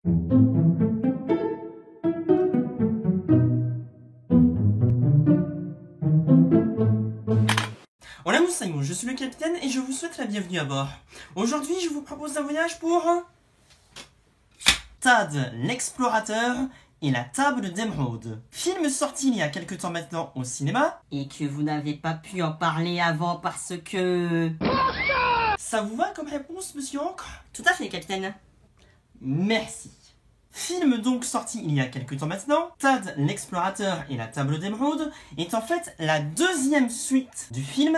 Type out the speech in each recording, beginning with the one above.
Hola Moussaillon, je suis le capitaine et je vous souhaite la bienvenue à bord. Aujourd'hui, je vous propose un voyage pour Tad, l'explorateur et la table d'émeraude. Film sorti il y a quelques temps maintenant au cinéma. Et que vous n'avez pas pu en parler avant parce que... Ça vous va comme réponse, monsieur Ancre? Tout à fait, capitaine. Merci. Film donc sorti il y a quelques temps maintenant, Tad, l'explorateur et la table d'émeraude est en fait la deuxième suite du film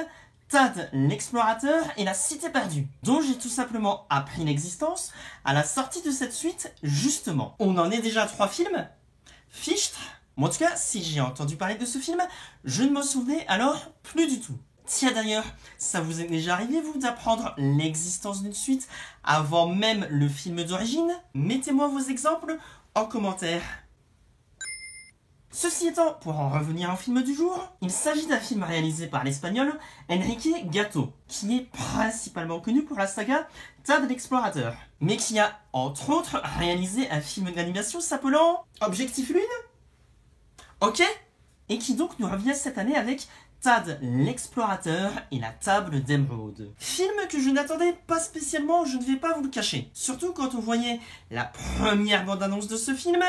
Tad, l'explorateur et la cité perdue, dont j'ai tout simplement appris l'existence à la sortie de cette suite justement. On en est déjà à 3 films? Fichtre. En tout cas, si j'ai entendu parler de ce film, je ne m'en souvenais alors plus du tout. Tiens d'ailleurs, ça vous est déjà arrivé vous d'apprendre l'existence d'une suite avant même le film d'origine? Mettez-moi vos exemples en commentaire. Ceci étant, pour en revenir au film du jour, il s'agit d'un film réalisé par l'espagnol Enrique Gato, qui est principalement connu pour la saga Tad l'explorateur, mais qui a entre autres réalisé un film d'animation s'appelant Objectif Lune? Ok? Et qui donc nous revient cette année avec Tad, l'explorateur et la table d'émeraude. Film que je n'attendais pas spécialement, je ne vais pas vous le cacher. Surtout quand on voyait la première bande-annonce de ce film,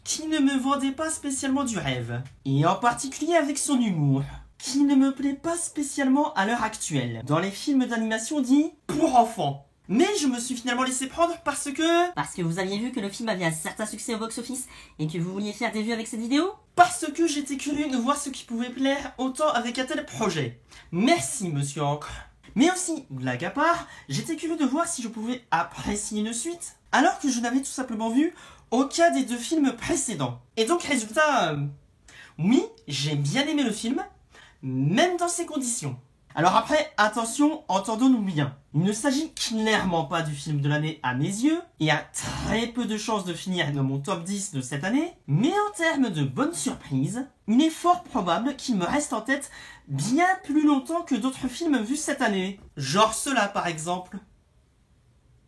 qui ne me vendait pas spécialement du rêve. Et en particulier avec son humour, qui ne me plaît pas spécialement à l'heure actuelle, dans les films d'animation dits pour enfants. Mais je me suis finalement laissé prendre parce que... Parce que vous aviez vu que le film avait un certain succès au box-office et que vous vouliez faire des vues avec cette vidéo? Parce que j'étais curieux de voir ce qui pouvait plaire autant avec un tel projet. Merci, monsieur Ancre. Mais aussi, blague à part, j'étais curieux de voir si je pouvais apprécier une suite, alors que je n'avais tout simplement vu aucun des 2 films précédents. Et donc, résultat... oui, j'ai bien aimé le film, même dans ces conditions. Alors après, attention, entendons-nous bien. Il ne s'agit clairement pas du film de l'année à mes yeux, et a très peu de chances de finir dans mon top 10 de cette année, mais en termes de bonnes surprises, il est fort probable qu'il me reste en tête bien plus longtemps que d'autres films vus cette année. Genre cela par exemple.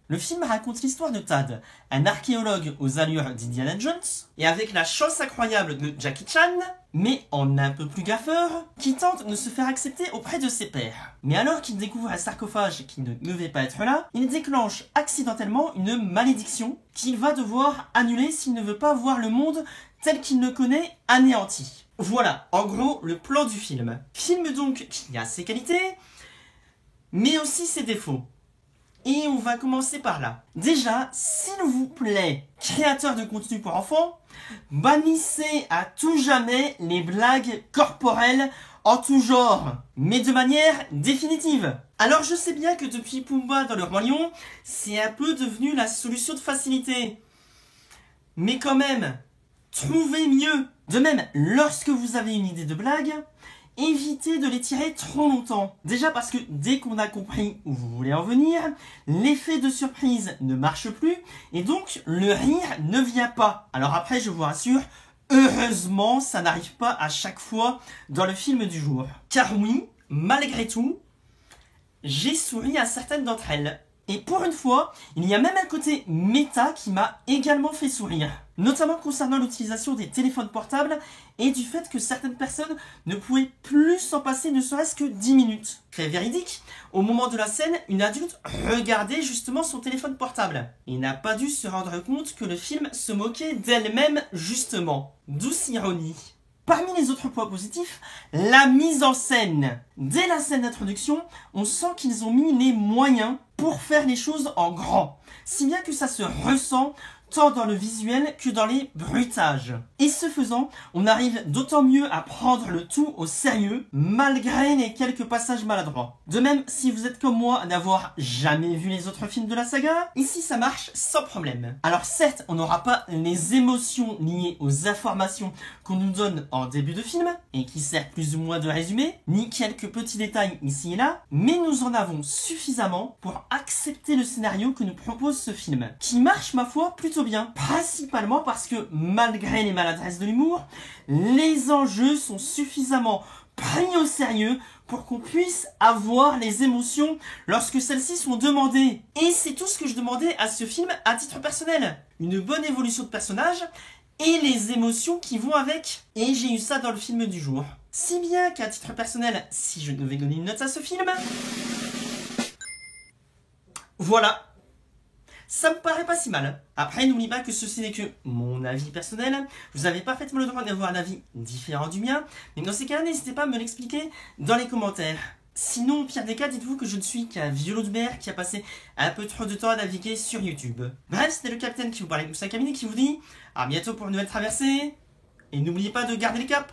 Le film raconte l'histoire de Tad, un archéologue aux allures d'Indiana Jones, et avec la chance incroyable de Jackie Chan, mais en un peu plus gaffeur, qui tente de se faire accepter auprès de ses pairs. Mais alors qu'il découvre un sarcophage qui ne devait pas être là, il déclenche accidentellement une malédiction qu'il va devoir annuler s'il ne veut pas voir le monde tel qu'il le connaît anéanti. Voilà, en gros, le plan du film. Film donc qui a ses qualités, mais aussi ses défauts. Et on va commencer par là. Déjà, s'il vous plaît, créateurs de contenu pour enfants, bannissez à tout jamais les blagues corporelles en tout genre, mais de manière définitive. Alors je sais bien que depuis Pumba dans le Roi Lion, c'est un peu devenu la solution de facilité. Mais quand même, trouvez mieux. De même, lorsque vous avez une idée de blague, évitez de les tirer trop longtemps. Déjà parce que dès qu'on a compris où vous voulez en venir, l'effet de surprise ne marche plus et donc le rire ne vient pas. Alors après, je vous rassure, heureusement, ça n'arrive pas à chaque fois dans le film du jour. Car oui, malgré tout, j'ai souri à certaines d'entre elles. Et pour une fois, il y a même un côté méta qui m'a également fait sourire. Notamment concernant l'utilisation des téléphones portables et du fait que certaines personnes ne pouvaient plus s'en passer ne serait-ce que 10 minutes. Fait véridique, au moment de la scène, une adulte regardait justement son téléphone portable et n'a pas dû se rendre compte que le film se moquait d'elle-même justement. Douce ironie. Parmi les autres points positifs, la mise en scène. Dès la scène d'introduction, on sent qu'ils ont mis les moyens pour faire les choses en grand. Si bien que ça se ressent tant dans le visuel que dans les bruitages. Et ce faisant, on arrive d'autant mieux à prendre le tout au sérieux, malgré les quelques passages maladroits. De même, si vous êtes comme moi à n'avoir jamais vu les autres films de la saga, ici ça marche sans problème. Alors certes, on n'aura pas les émotions liées aux informations qu'on nous donne en début de film, et qui servent plus ou moins de résumé, ni quelques petits détails ici et là, mais nous en avons suffisamment pour accepter le scénario que nous propose ce film, qui marche ma foi plutôt bien, principalement parce que malgré les maladresses de l'humour, les enjeux sont suffisamment pris au sérieux pour qu'on puisse avoir les émotions lorsque celles-ci sont demandées. Et c'est tout ce que je demandais à ce film à titre personnel. Une bonne évolution de personnage et les émotions qui vont avec. Et j'ai eu ça dans le film du jour. Si bien qu'à titre personnel, si je devais donner une note à ce film... Voilà. Ça me paraît pas si mal. Après, n'oublie pas que ceci n'est que mon avis personnel. Vous avez parfaitement le droit d'avoir un avis différent du mien. Mais dans ces cas-là, n'hésitez pas à me l'expliquer dans les commentaires. Sinon, au pire des cas, dites-vous que je ne suis qu'un vieux de mer qui a passé un peu trop de temps à naviguer sur YouTube. Bref, c'était le capitaine qui vous parlait de Moussa Kamini qui vous dit à bientôt pour une nouvelle traversée. Et n'oubliez pas de garder le cap.